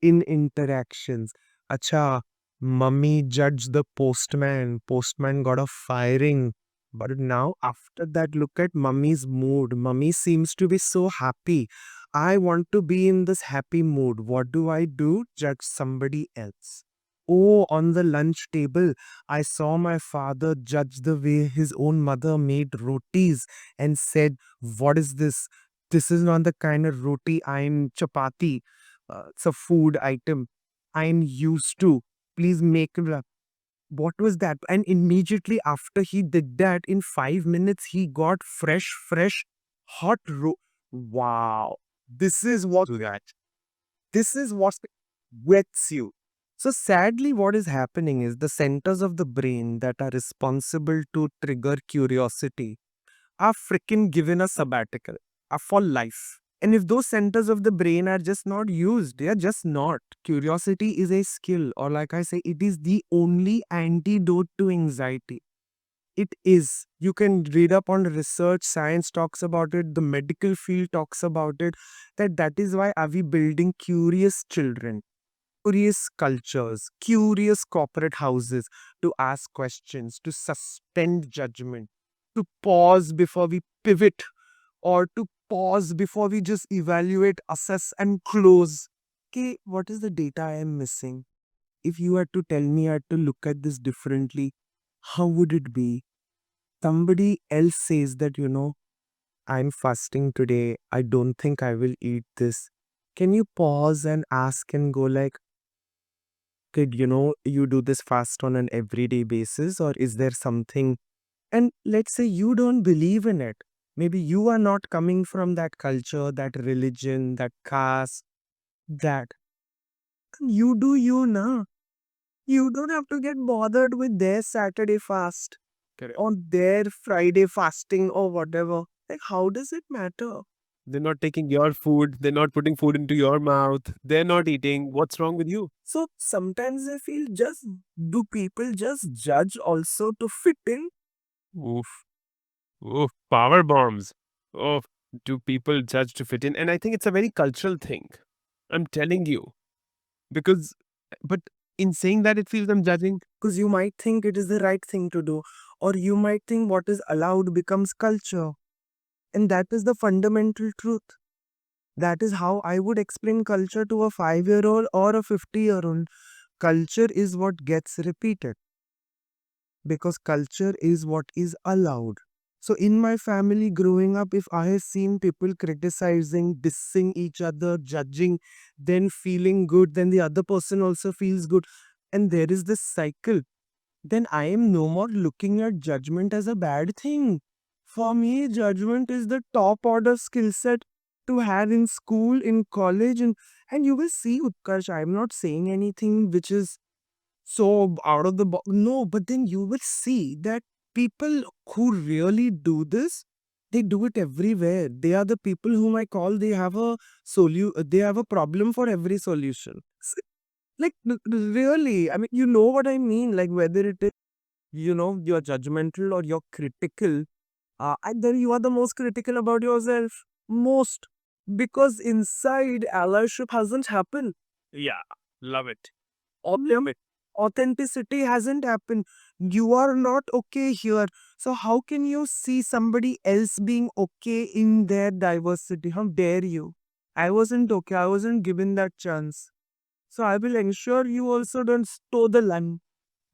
[SPEAKER 2] in interactions. Acha, mummy judged the postman. Postman got a firing. But now, after that, look at mummy's mood. Mummy seems to be so happy. I want to be in this happy mood. What do I do? Judge somebody else. Oh, on the lunch table, I saw my father judge the way his own mother made rotis and said, what is this? This is not the kind of roti I'm chapati. It's a food item I'm used to. Please make it up. What was that? And immediately after he did that, in 5 minutes, he got fresh, hot Wow. This is what that. This is what wets you. So sadly, what is happening is the centers of the brain that are responsible to trigger curiosity are freaking given a sabbatical for life. And if those centers of the brain are just not used, they are just not. Curiosity is a skill, or like I say, it is the only antidote to anxiety. It is. You can read up on research, science talks about it, the medical field talks about it, that is why are we building curious children, curious cultures, curious corporate houses to ask questions, to suspend judgment, to pause before we pivot, or to pause before we just evaluate, assess, and close. Okay, what is the data I am missing? If you had to tell me I had to look at this differently, how would it be? Somebody else says that, I'm fasting today. I don't think I will eat this. Can you pause and ask and go like, kid, you do this fast on an everyday basis, or is there something? And let's say you don't believe in it. Maybe you are not coming from that culture, that religion, that caste, that. You do you now. You don't have to get bothered with their Saturday fast
[SPEAKER 1] Correct.
[SPEAKER 2] or their Friday fasting or whatever. Like, how does it matter?
[SPEAKER 1] They're not taking your food. They're not putting food into your mouth. They're not eating. What's wrong with you?
[SPEAKER 2] So sometimes I feel do people just judge also to fit in?
[SPEAKER 1] Oof. Oof. Power bombs. Oh, do people judge to fit in? And I think it's a very cultural thing. I'm telling you. Because, but in saying that, it feels I'm judging.
[SPEAKER 2] Because you might think it is the right thing to do, or you might think what is allowed becomes culture. And that is the fundamental truth. That is how I would explain culture to a 5-year-old or a 50-year-old. Culture is what gets repeated because culture is what is allowed. So, in my family growing up, if I have seen people criticizing, dissing each other, judging, then feeling good, then the other person also feels good, and there is this cycle, then I am no more looking at judgment as a bad thing. For me, judgment is the top order skill set to have in school, in college, and you will see, Utkarsh, I'm not saying anything which is so out of the box. No, but then you will see that people who really do this, they do it everywhere. They are the people whom I call they have a they have a problem for every solution. Like really, I mean, you know what I mean. Like whether it is you're judgmental or you're critical, and then you are the most critical about yourself. Most. Because inside allyship hasn't happened.
[SPEAKER 1] Yeah, love it.
[SPEAKER 2] Autumn, authenticity hasn't happened. You are not okay here. So how can you see somebody else being okay in their diversity? How dare you? I wasn't okay. I wasn't given that chance. So I will ensure you also don't toe the line.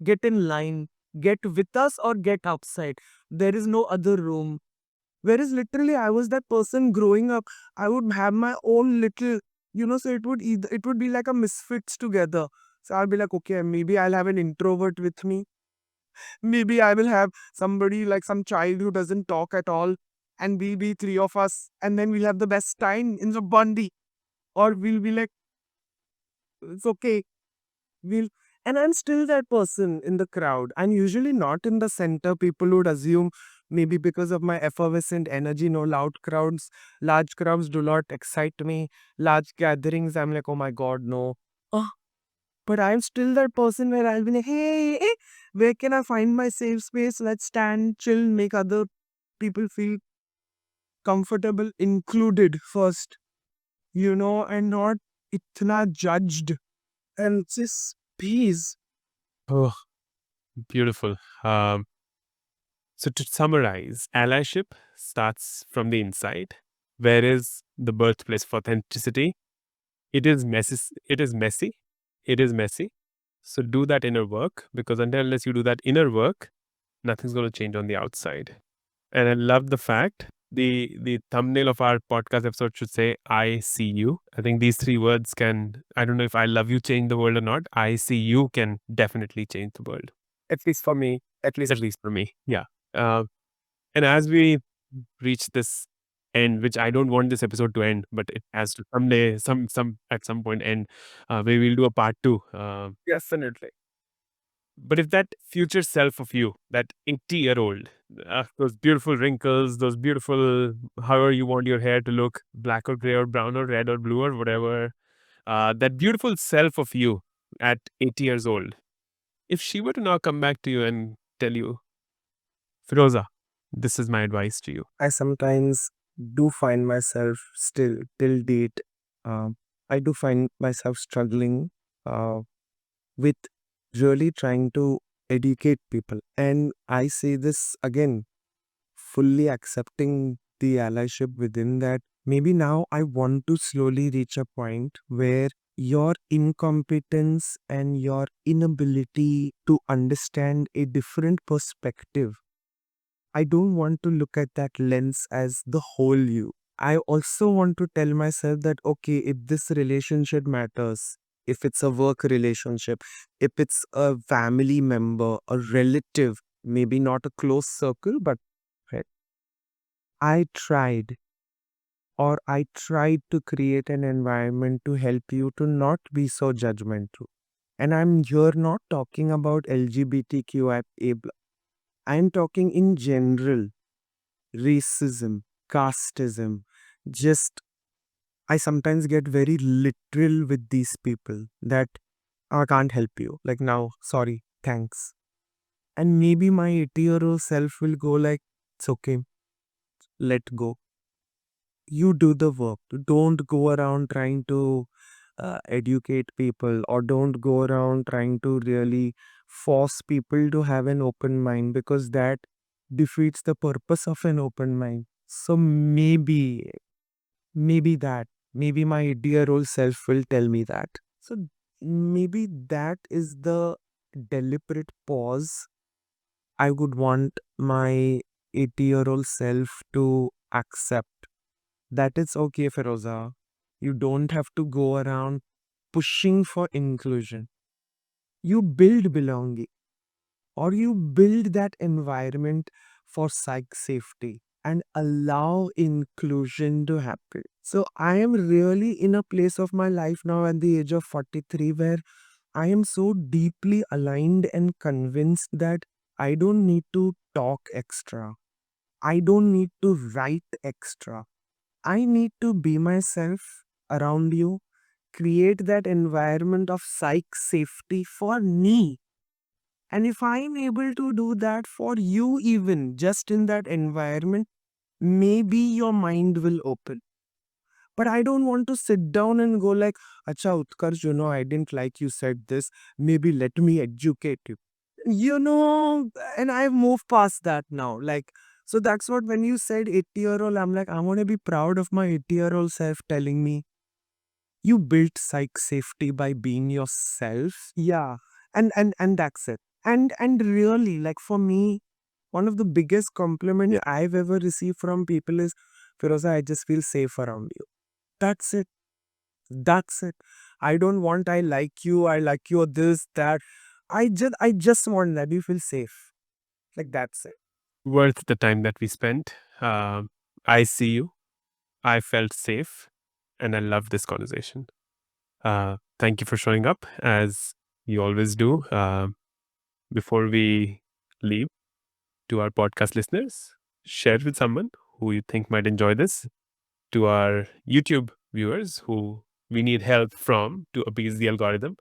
[SPEAKER 2] Get in line. Get with us or get outside. There is no other room. Whereas literally I was that person growing up. I would have my own little, so it would be like a misfits together. So I'll be like, okay, maybe I'll have an introvert with me. Maybe I will have somebody like some child who doesn't talk at all. And we'll be three of us. And then we'll have the best time in the Bundy. Or we'll be like, it's okay. We'll and I'm still that person in the crowd. I'm usually not in the center. People would assume maybe because of my effervescent energy, no large crowds do not excite me. Large gatherings, I'm like, oh my god, no. Ah, but I'm still that person where I'll be like, hey, where can I find my safe space? Let's stand, chill, make other people feel comfortable, included first, and not itna judged. And just peace.
[SPEAKER 1] Oh, beautiful. So to summarize, allyship starts from the inside. Where is the birthplace of authenticity? It is messy. It is messy. It is messy. So do that inner work, because unless you do that inner work, nothing's going to change on the outside. And I love the fact the thumbnail of our podcast episode should say "I see you." I think these three words can. I don't know if "I love you" change the world or not. "I see you" can definitely change the world.
[SPEAKER 2] At least for me.
[SPEAKER 1] At least for me. Yeah. Uh, and as we reach this end, which I don't want this episode to end, but it has to someday, some at some point end. Maybe we'll do a part two.
[SPEAKER 2] Definitely.
[SPEAKER 1] But if that future self of you, that 80-year-old, those beautiful wrinkles, those beautiful, however you want your hair to look, black or gray or brown or red or blue or whatever, that beautiful self of you at 80 years old, if she were to now come back to you and tell you, Firoza, this is my advice to you.
[SPEAKER 2] I sometimes do find myself still till date. Um, I do find myself struggling with really trying to educate people. And I say this again, fully accepting the allyship within that. Maybe now I want to slowly reach a point where your incompetence and your inability to understand a different perspective, I don't want to look at that lens as the whole you. I also want to tell myself that, okay, if this relationship matters, if it's a work relationship, if it's a family member, a relative, maybe not a close circle, but right, I tried I tried to create an environment to help you to not be so judgmental. And I'm here not talking about LGBTQIA. I'm talking in general racism, casteism. Just, I sometimes get very literal with these people that I can't help you. Like, now, sorry, thanks. And maybe my 80-year-old self will go like, it's okay, let go. You do the work. Don't go around trying to educate people, or don't go around trying to really force people to have an open mind, because that defeats the purpose of an open mind. So maybe my 8-year-old self will tell me that. So maybe that is the deliberate pause I would want my 80-year-old self to accept. That it's okay, Feroza. You don't have to go around pushing for inclusion. You build belonging, or you build that environment for psych safety and allow inclusion to happen. So I am really in a place of my life now at the age of 43 where I am so deeply aligned and convinced that I don't need to talk extra. I don't need to write extra. I need to be myself around you, create that environment of psych safety for me. And if I am able to do that for you, even just in that environment, maybe your mind will open. But I don't want to sit down and go like, Acha Utkarsh, I didn't like you said this. Maybe let me educate you. And I've moved past that now. Like, so that's what when you said 80-year-old, I'm like, I want to be proud of my 80-year-old self telling me, you built psych safety by being yourself. Yeah. And that's it. And really, like for me, one of the biggest compliments I've ever received from people is, Firoza, I just feel safe around you. That's it. That's it. I don't want I like you, or this, that. I just want that you feel safe. Like that's it.
[SPEAKER 1] Worth the time that we spent. I see you. I felt safe, and I love this conversation. Thank you for showing up as you always do. Before we leave, to our podcast listeners, share it with someone who you think might enjoy this. To our YouTube viewers who we need help from to appease the algorithm,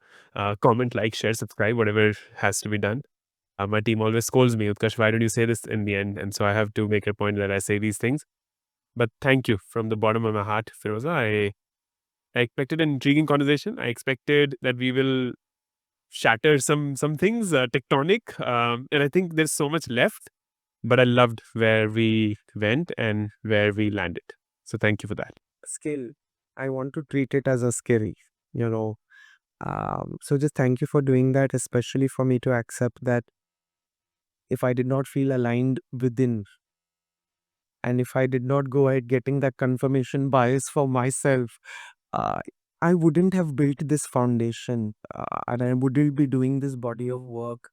[SPEAKER 1] comment, like, share, subscribe, whatever has to be done. My team always scolds me, Utkarsh, why don't you say this in the end? And so I have to make a point that I say these things. But thank you from the bottom of my heart, Feroza. I expected an intriguing conversation. I expected that we will shatter some things, tectonic. And I think there's so much left. But I loved where we went and where we landed. So thank you for that.
[SPEAKER 2] Skill. I want to treat it as a skill, you know. So just thank you for doing that, especially for me to accept that if I did not feel aligned within, and if I did not go ahead getting that confirmation bias for myself, uh, I wouldn't have built this foundation, and I wouldn't be doing this body of work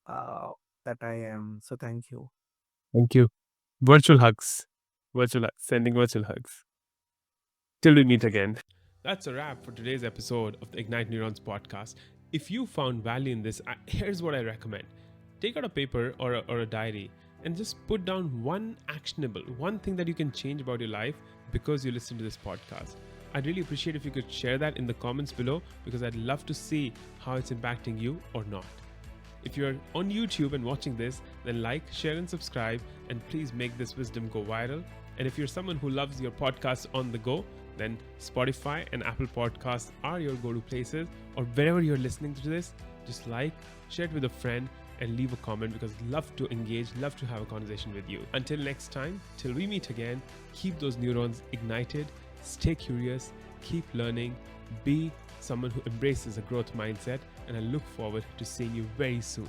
[SPEAKER 2] uh, that I am. So thank you.
[SPEAKER 1] Thank you. Virtual hugs. Virtual hugs. Sending virtual hugs. Till we meet again. That's a wrap for today's episode of the Ignite Neurons podcast. If you found value in this, here's what I recommend. Take out a paper or a diary and just put down one actionable, one thing that you can change about your life because you listen to this podcast. I'd really appreciate if you could share that in the comments below because I'd love to see how it's impacting you or not. If you're on YouTube and watching this, then like, share, and subscribe, and please make this wisdom go viral. And if you're someone who loves your podcast on the go, then Spotify and Apple Podcasts are your go-to places, or wherever you're listening to this, just like, share it with a friend, and leave a comment because I'd love to engage, love to have a conversation with you. Until next time, till we meet again, keep those neurons ignited, stay curious, keep learning, be someone who embraces a growth mindset, and I look forward to seeing you very soon.